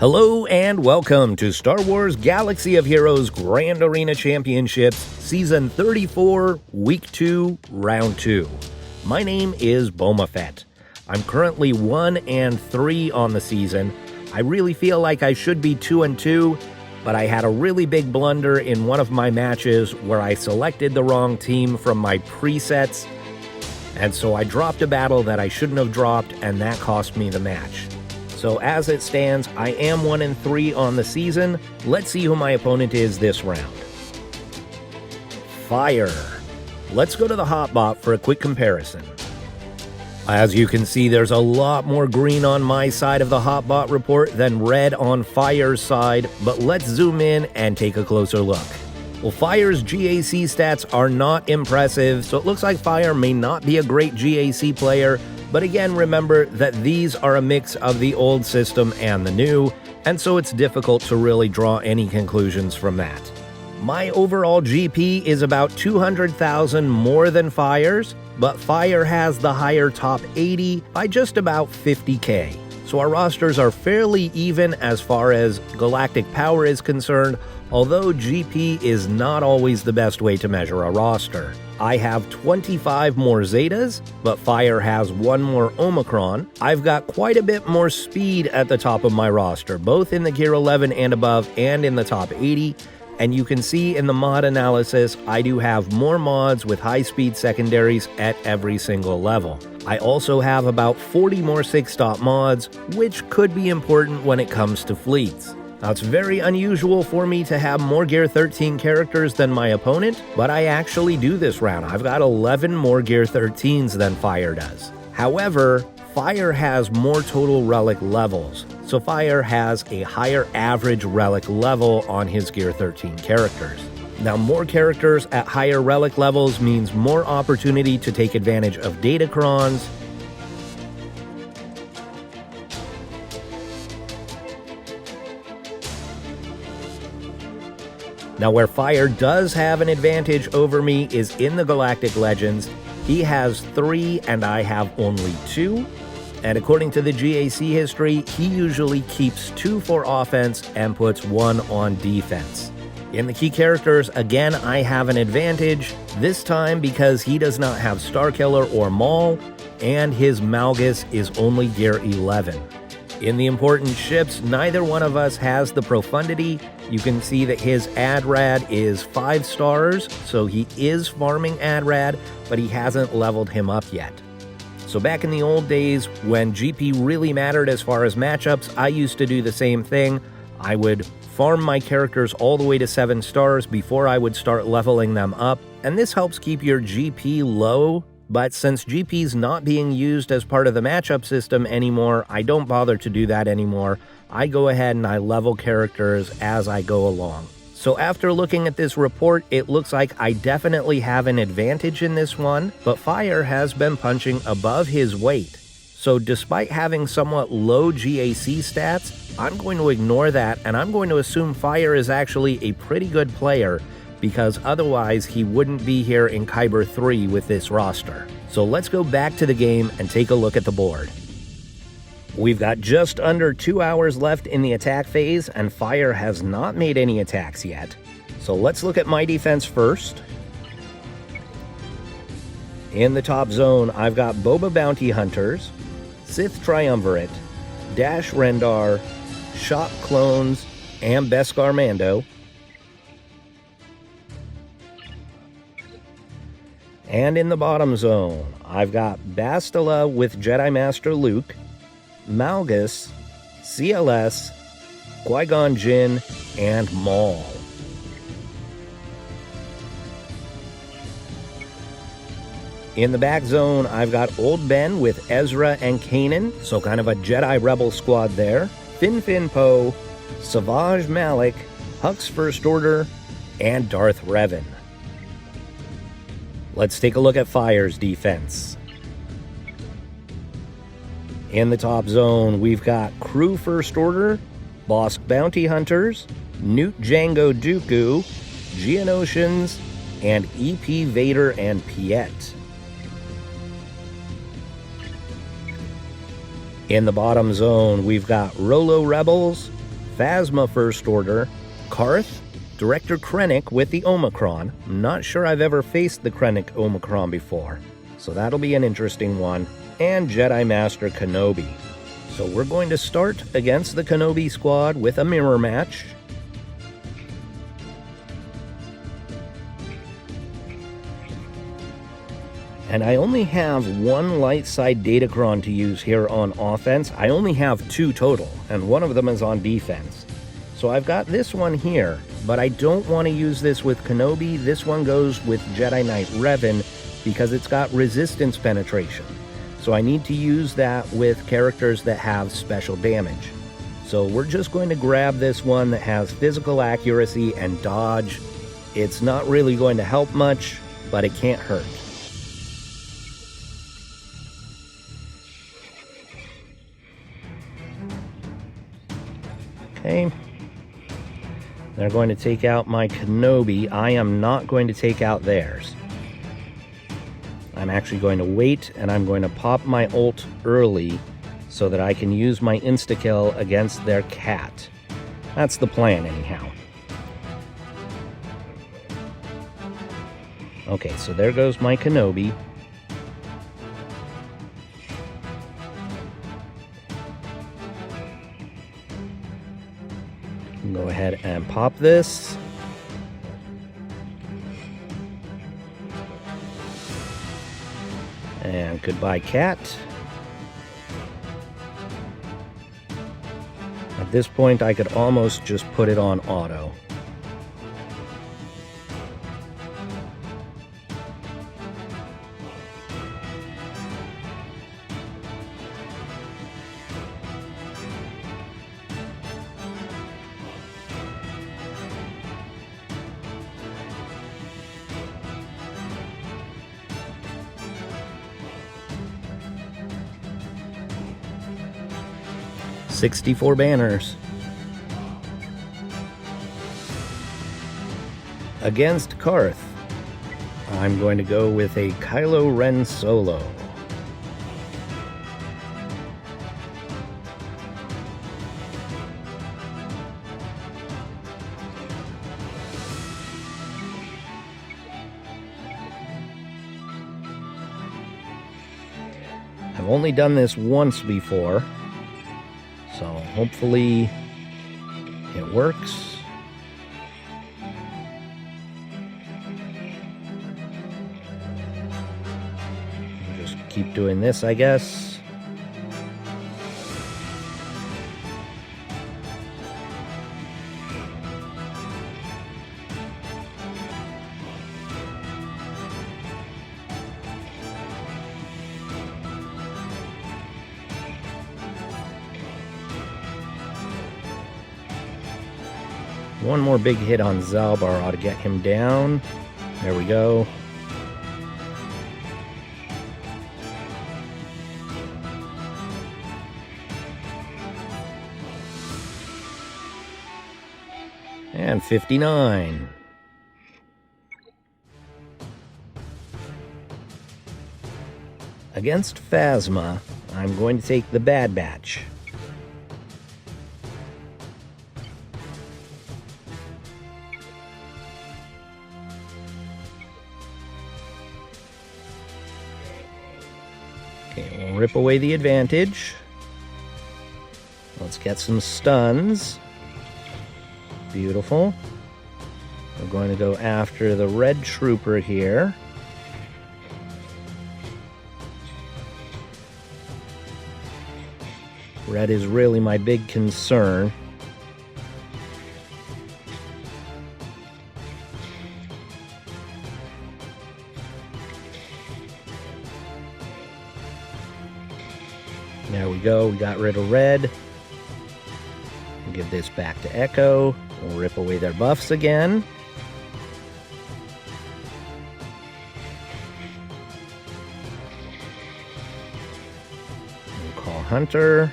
Hello and welcome to Star Wars Galaxy of Heroes Grand Arena Championships, Season 34, Week 2, Round 2. My name is Boma Fett. I'm currently 1-3 on the season. I really feel like I should be 2-2, but I had a really big blunder in one of my matches where I selected the wrong team from my presets, and so I dropped a battle that I shouldn't have dropped, and that cost me the match. So as it stands, I am 1-3 on the season. Let's see who my opponent is this round. Fire. Let's go to the hotbot for a quick comparison. As you can see, there's a lot more green on my side of the hotbot report than red on Fire's side, but let's zoom in and take a closer look. Well, Fire's GAC stats are not impressive, so it looks like Fire may not be a great GAC player. But again, remember that these are a mix of the old system and the new, and so it's difficult to really draw any conclusions from that. My overall GP is about 200,000 more than Fire's, but Fire has the higher top 80 by just about 50k. So our rosters are fairly even as far as galactic power is concerned, although GP is not always the best way to measure a roster. I have 25 more Zetas, but Fire has 1 more Omicron. I've got quite a bit more speed at the top of my roster, both in the Gear 11 and above and in the top 80. And you can see in the mod analysis, I do have more mods with high-speed secondaries at every single level. I also have about 40 more 6-stop mods, which could be important when it comes to fleets. Now, it's very unusual for me to have more Gear 13 characters than my opponent, but I actually do this round. I've got 11 more Gear 13s than Fire does. However, Fire has more total relic levels, so Fire has a higher average relic level on his Gear 13 characters. Now, more characters at higher relic levels means more opportunity to take advantage of datacrons. Now, where Fire does have an advantage over me is in the Galactic Legends. He has 3 and I have only 2. And according to the GAC history, he usually keeps 2 for offense and puts 1 on defense. In the key characters, again, I have an advantage, this time because he does not have Starkiller or Maul, and his Malgus is only Gear 11. In the important ships, neither one of us has the Profundity. You can see that his AdRad is 5 stars, so he is farming AdRad, but he hasn't leveled him up yet. So back in the old days, when GP really mattered as far as matchups, I used to do the same thing. I would farm my characters all the way to 7 stars before I would start leveling them up, and this helps keep your GP low. But since GP's not being used as part of the matchup system anymore, I don't bother to do that anymore. I go ahead and I level characters as I go along. So after looking at this report, it looks like I definitely have an advantage in this one, but Fire has been punching above his weight. So despite having somewhat low GAC stats, I'm going to ignore that, and I'm going to assume Fire is actually a pretty good player, because otherwise he wouldn't be here in Kyber 3 with this roster. So let's go back to the game and take a look at the board. We've got just under 2 hours left in the attack phase, and Fire has not made any attacks yet. So let's look at my defense first. In the top zone, I've got Boba Bounty Hunters, Sith Triumvirate, Dash Rendar, Shock Clones, and Beskar Mando. And in the bottom zone, I've got Bastila with Jedi Master Luke, Malgus, CLS, Qui-Gon Jinn, and Maul. In the back zone, I've got Old Ben with Ezra and Kanan, so kind of a Jedi Rebel squad there, Fin Poe, Savage Malik, Hux First Order, and Darth Revan. Let's take a look at Fire's defense. In the top zone, we've got Crew First Order, Bosk Bounty Hunters, Newt Jango Dooku, Geonosians, and EP Vader and Piet. In the bottom zone, we've got Rolo Rebels, Phasma First Order, Karth, Director Krennic with the Omicron. I'm not sure I've ever faced the Krennic Omicron before, so that'll be an interesting one. And Jedi Master Kenobi. So we're going to start against the Kenobi squad with a mirror match. And I only have one light side datachron to use here on offense. I only have 2 total, and one of them is on defense. So I've got this one here, but I don't want to use this with Kenobi. This one goes with Jedi Knight Revan because it's got resistance penetration. So I need to use that with characters that have special damage. So we're just going to grab this one that has physical accuracy and dodge. It's not really going to help much, but it can't hurt. Okay. They're going to take out my Kenobi. I am not going to take out theirs. I'm actually going to wait, and I'm going to pop my ult early so that I can use my insta-kill against their cat. That's the plan, anyhow. Okay, so there goes my Kenobi. Go ahead and pop this. And goodbye, cat. At this point, I could almost just put it on auto. "64 banners. Against Karth, I'm going to go with a Kylo Ren solo. I've only done this once before, so hopefully it works. Just keep doing this, I guess. One more big hit on Zalbar ought to get him down. There we go. And 59. Against Phasma, I'm going to take the Bad Batch. Okay, we'll rip away the advantage. Let's get some stuns. Beautiful. We're going to go after the red trooper here. Red is really my big concern. There we go, we got rid of red. We'll give this back to Echo. We'll rip away their buffs again. We'll call Hunter.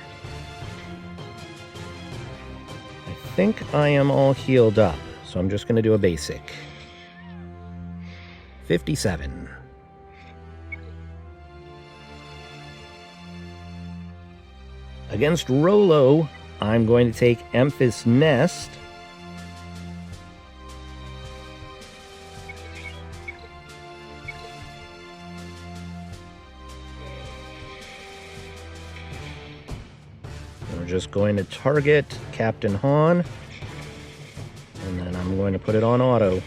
I think I am all healed up, so I'm just going to do a basic. 57. Against Rolo, I'm going to take Emphas Nest. We're just going to target Captain Han, and then I'm going to put it on auto.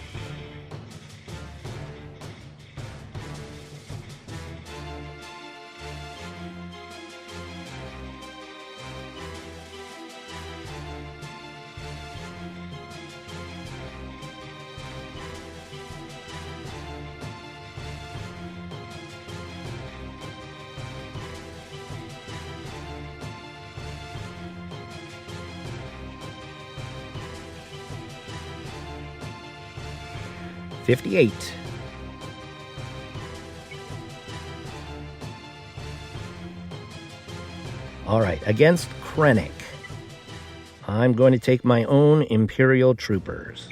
$58. All right, against Krennic, I'm going to take my own Imperial troopers.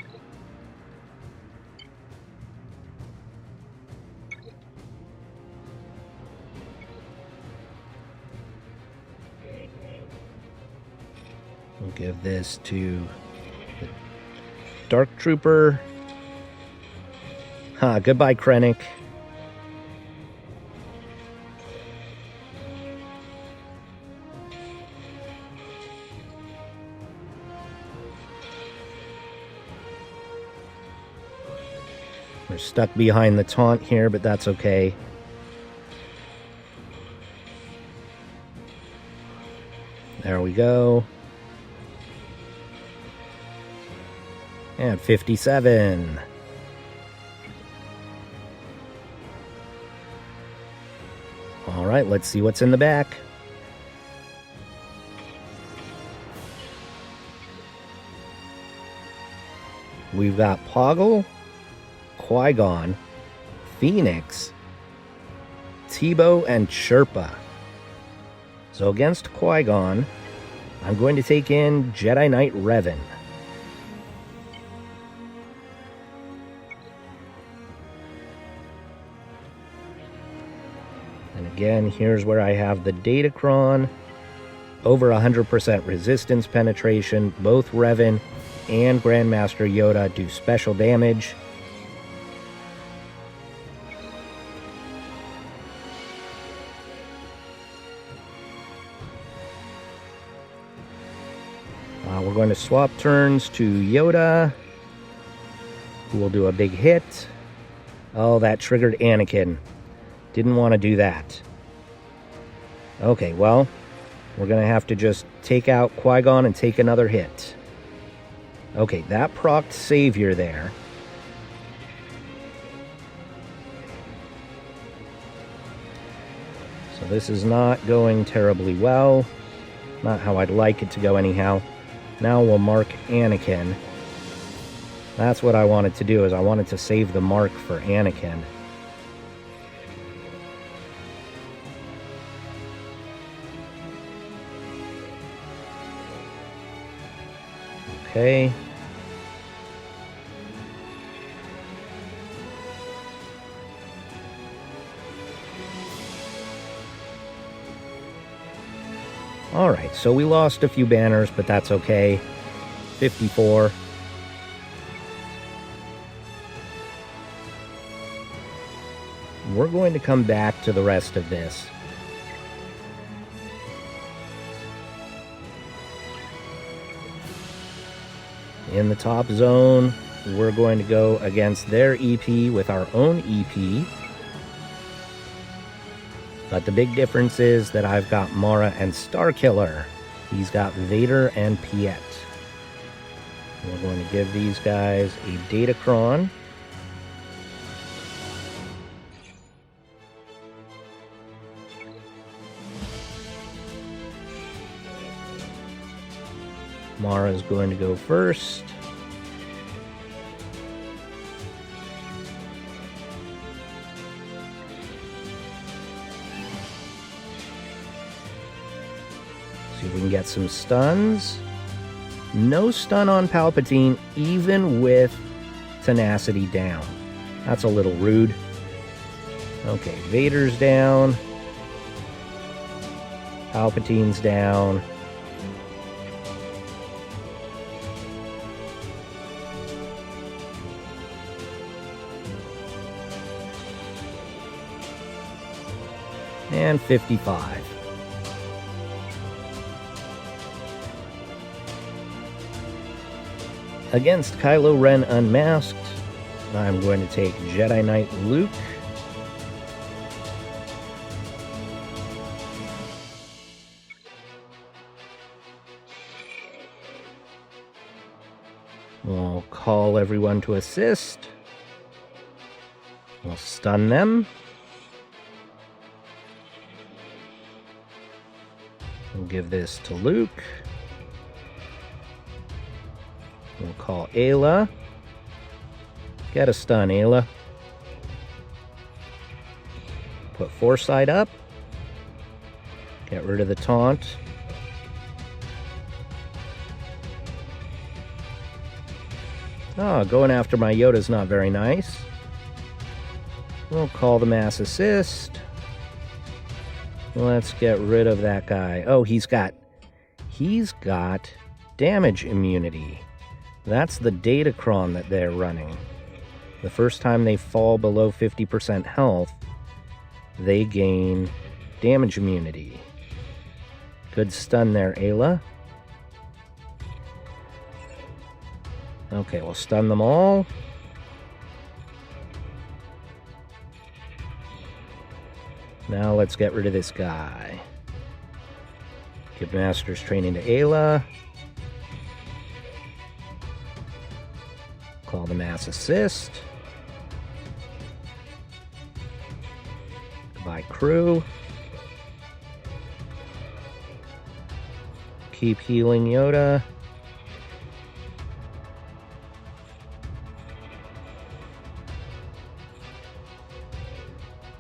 We'll give this to the Dark Trooper. Goodbye, Krennic. We're stuck behind the taunt here, but that's okay. There we go. And 57. All right, let's see what's in the back. We've got Poggle, Qui-Gon, Phoenix, Tebow, and Chirpa. So against Qui-Gon, I'm going to take in Jedi Knight Revan. And again, here's where I have the Datacron, over 100% resistance penetration. Both Revan and Grandmaster Yoda do special damage. We're going to swap turns to Yoda, who will do a big hit. Oh, that triggered Anakin. Didn't want to do that. Okay, well, we're going to have to just take out Qui-Gon and take another hit. Okay, that procced Savior there. So this is not going terribly well. Not how I'd like it to go anyhow. Now we'll mark Anakin. That's what I wanted to do, is I wanted to save the mark for Anakin. Okay. All right, so we lost a few banners, but that's okay. 54. We're going to come back to the rest of this. In the top zone, we're going to go against their EP with our own EP. But the big difference is that I've got Mara and Starkiller. He's got Vader and Piet. We're going to give these guys a Datacron. Mara's going to go first. See if we can get some stuns. No stun on Palpatine, even with tenacity down. That's a little rude. Okay, Vader's down. Palpatine's down. And 55. Against Kylo Ren Unmasked, I'm going to take Jedi Knight Luke. We'll call everyone to assist. We'll stun them. We'll give this to Luke. We'll call Ayla. Get a stun, Ayla. Put Foresight up. Get rid of the taunt. Oh, going after my Yoda's not very nice. We'll call the Mass Assist. Let's get rid of that guy. Oh, he's got damage immunity. That's the Datacron that they're running. The first time they fall below 50% health, they gain damage immunity. Good stun there, Ayla. Okay, we'll stun them all. Now let's get rid of this guy. Give Master's Training to Ayla. Call the Mass Assist. Goodbye, crew. Keep healing Yoda.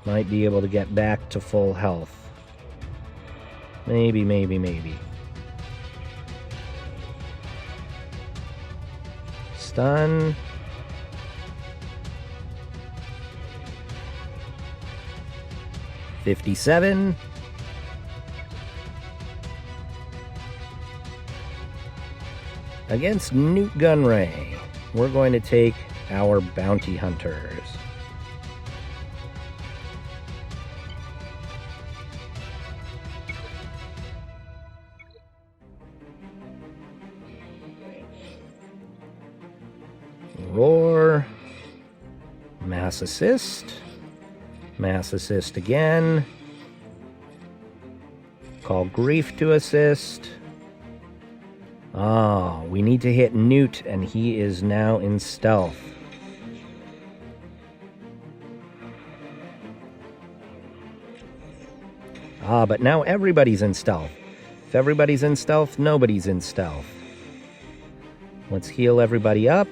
Might be able to get back to full health. Maybe, maybe, maybe. Stun. $57. Against Newt Gunray, we're going to take our bounty hunters. Roar. Mass Assist. Mass Assist again. Call Grief to assist. Ah, we need to hit Newt, and he is now in stealth. Ah, but now everybody's in stealth. If everybody's in stealth, nobody's in stealth. Let's heal everybody up.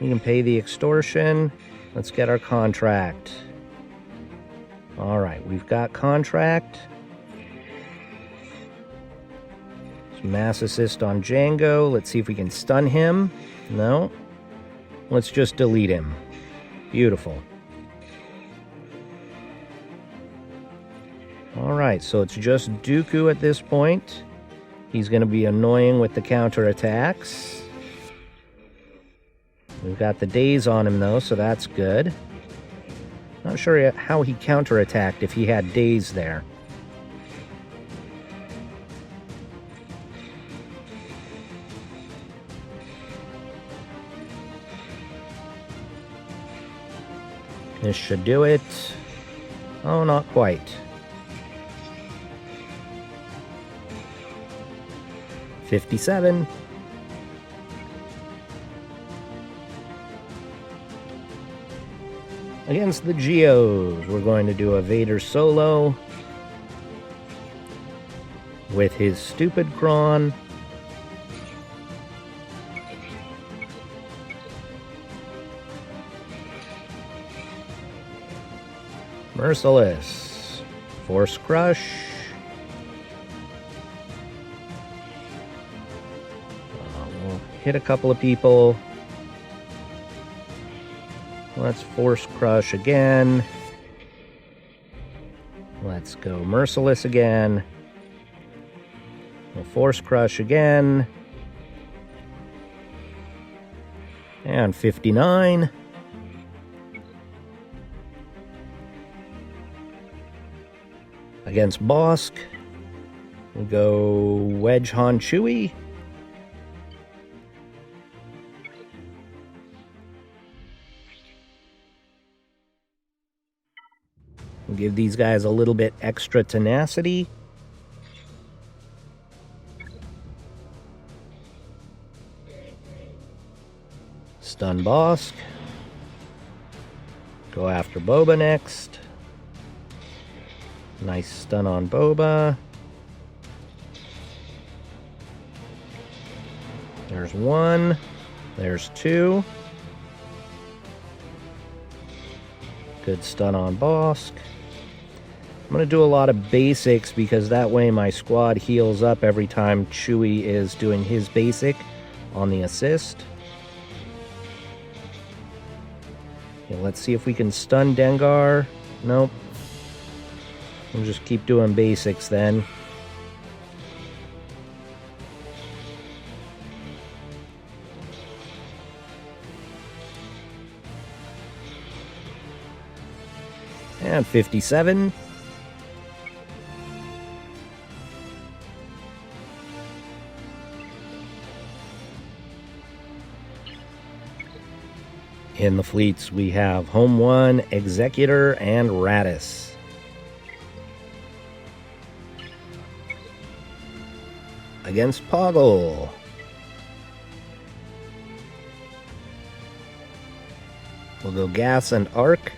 We can pay the extortion. Let's get our contract. All right, we've got contract. Mass Assist on Django. Let's see if we can stun him. No. Let's just delete him. Beautiful. Alright, so it's just Dooku at this point. He's going to be annoying with the counterattacks. We've got the daze on him, though, so that's good. Not sure how he counterattacked if he had daze there. This should do it. Oh, not quite. 57. Against the Geos, we're going to do a Vader solo with his stupid Kron. Merciless. Force Crush. We'll hit a couple of people. Let's Force Crush again. Let's go Merciless again. We'll Force Crush again. And 59. Against Bosk, we go Wedge Han Chewy. We'll give these guys a little bit extra tenacity. Stun Bosk. Go after Boba next. Nice stun on Boba. There's one. There's two. Good stun on Bosk. I'm going to do a lot of basics because that way my squad heals up every time Chewie is doing his basic on the assist. Okay, let's see if we can stun Dengar. Nope. We'll just keep doing basics then. And 57. In the fleets, we have Home 1, Executor, and Radis. Against Poggle. We'll go Gas and Arc.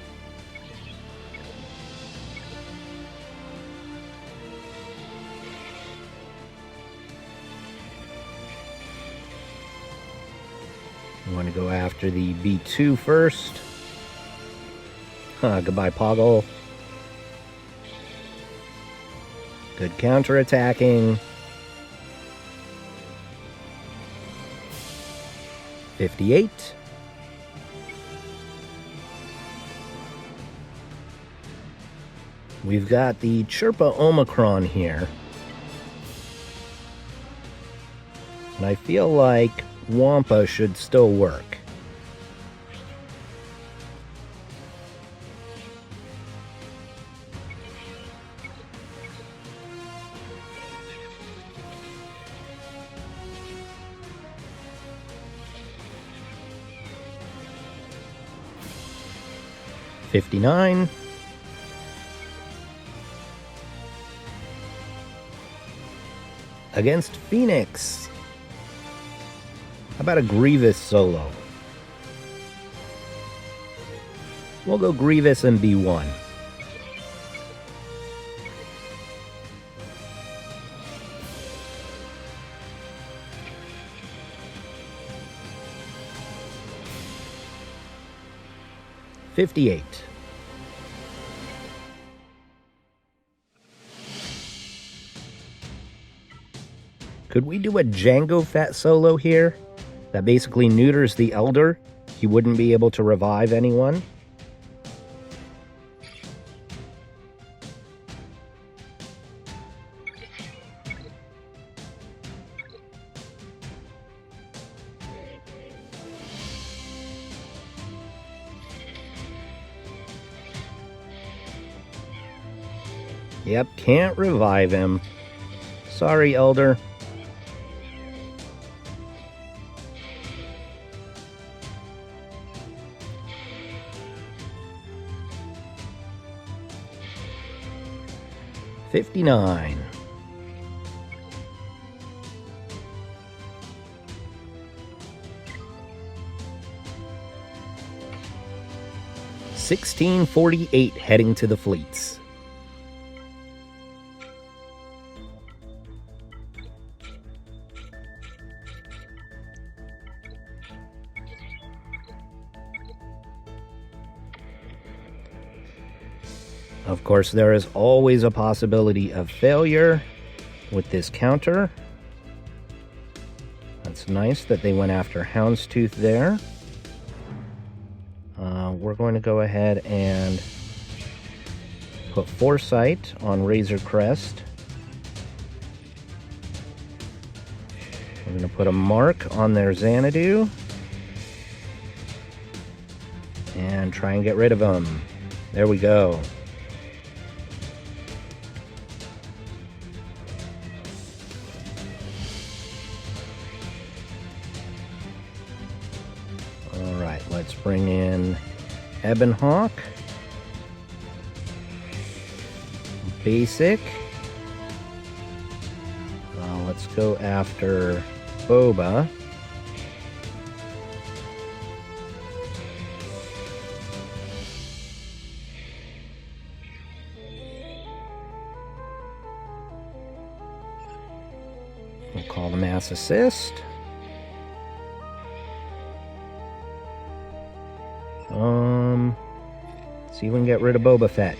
I want to go after the B2 first. Goodbye, Poggle. Good counterattacking. 58. We've got the Chirpa Omicron here. And I feel like Wampa should still work. $59. Against Phoenix. How about a Grievous solo? We'll go Grievous and B1. $58. Could we do a Jango Fett solo here? That basically neuters the Elder. He wouldn't be able to revive anyone. Yep, can't revive him. Sorry, Elder. $59. $16.48 heading to the fleets. Of course, there is always a possibility of failure with this counter. That's nice that they went after Houndstooth there. We're going to go ahead and put Foresight on Razor Crest. We're going to put a mark on their Xanadu. And try and get rid of them. There we go. bring in Ebon Hawk. Basic. Let's go after Boba. We'll call the mass assist. See if we can get rid of Boba Fett.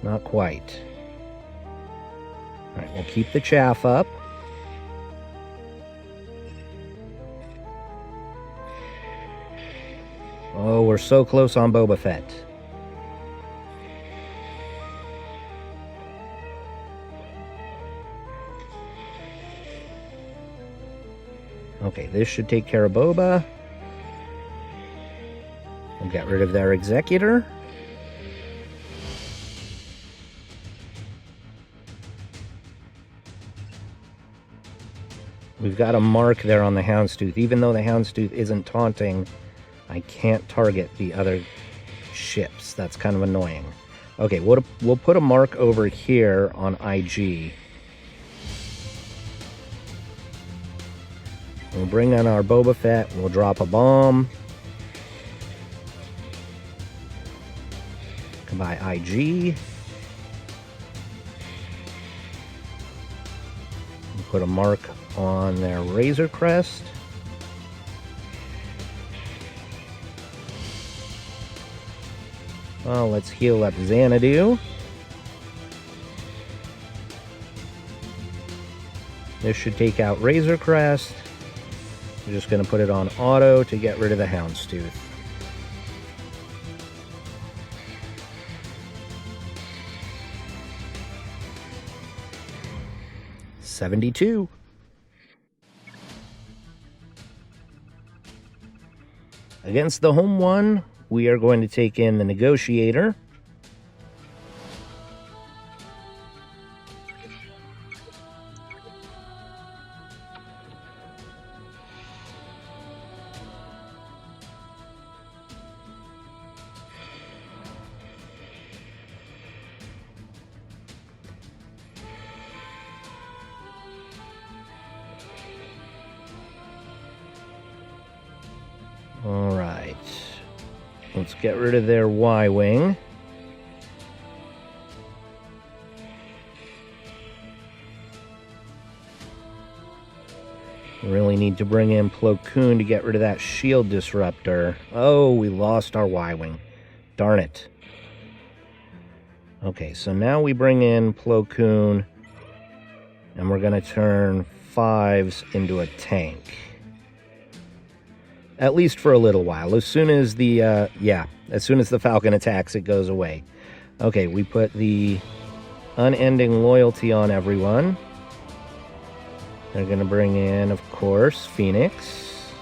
Not quite. Alright, we'll keep the chaff up. Oh, we're so close on Boba Fett. Okay, this should take care of Boba. We'll get rid of their executor. We've got a mark there on the Houndstooth. Even though the Houndstooth isn't taunting, I can't target the other ships. That's kind of annoying. Okay, we'll put a mark over here on IG. We'll bring in our Boba Fett. We'll drop a bomb. Come by IG. We'll put a mark on their Razor Crest. Well, let's heal up Xanadu. This should take out Razor Crest. We're just going to put it on auto to get rid of the Houndstooth. $72. Against the home one, we are going to take in the Negotiator. All right, let's get rid of their Y-Wing. Really need to bring in Plo Koon to get rid of that shield disruptor. Oh, we lost our Y-Wing. Darn it. Okay, so now we bring in Plo Koon, and we're going to turn 5s into a tank. At least for a little while. As soon as the, as soon as the Falcon attacks, it goes away. Okay, we put the unending loyalty on everyone. They're going to bring in, of course, Phoenix.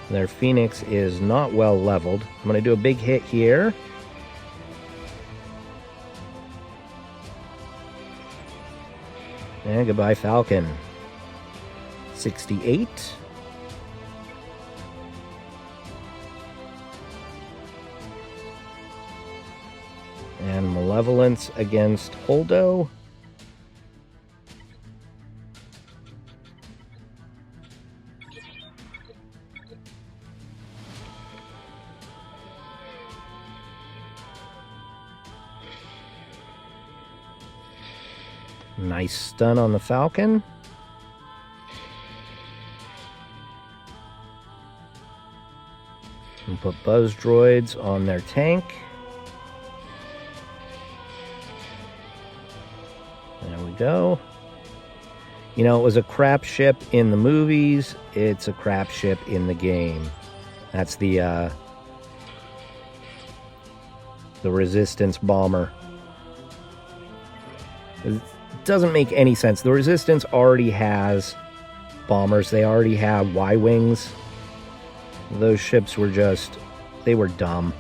Their Phoenix is not well leveled. I'm going to do a big hit here. And goodbye, Falcon. 68. And Malevolence against Holdo. Nice stun on the Falcon. And put buzz droids on their tank. There we go. You know, it was a crap ship in the movies. It's a crap ship in the game. That's the Resistance bomber. It doesn't make any sense. The Resistance already has bombers. They already have Y-Wings. Those ships were just, they were dumb.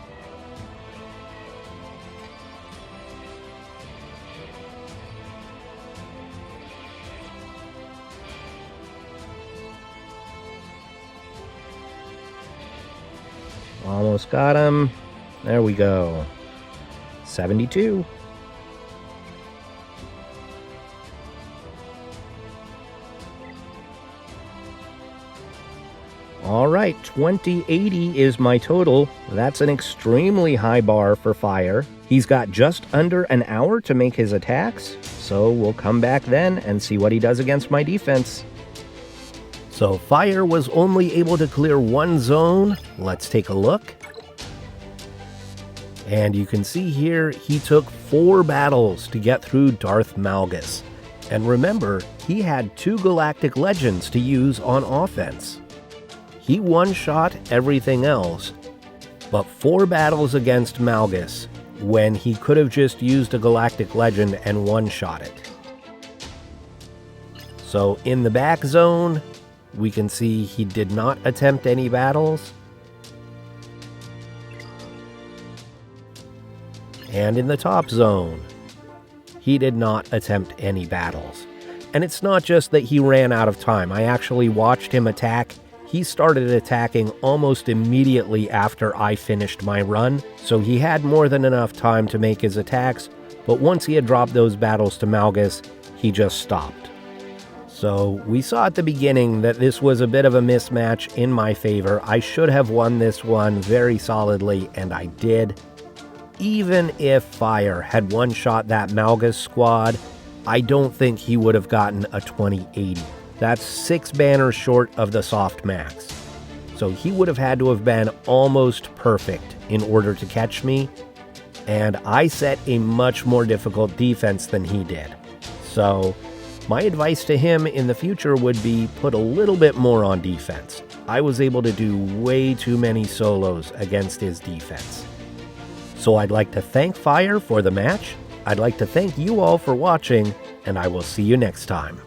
Almost got him. There we go. 72. All right, 2080 is my total. That's an extremely high bar for Fire. He's got just under an hour to make his attacks, so we'll come back then and see what he does against my defense. So Fire was only able to clear one zone. Let's take a look. And you can see here, he took 4 battles to get through Darth Malgus. And remember, he had 2 Galactic Legends to use on offense. He one-shot everything else, but 4 battles against Malgus when he could have just used a Galactic Legend and one-shot it. So in the back zone, we can see he did not attempt any battles. And in the top zone, he did not attempt any battles. And it's not just that he ran out of time. I actually watched him attack. He started attacking almost immediately after I finished my run, so he had more than enough time to make his attacks, but once he had dropped those battles to Malgus, he just stopped. So we saw at the beginning that this was a bit of a mismatch in my favor. I should have won this one very solidly, and I did. Even if Fire had one-shot that Malgus squad, I don't think he would have gotten a 2080. That's 6 banners short of the soft max. So he would have had to have been almost perfect in order to catch me, and I set a much more difficult defense than he did. So my advice to him in the future would be put a little bit more on defense. I was able to do way too many solos against his defense. So I'd like to thank Fire for the match. I'd like to thank you all for watching, and I will see you next time.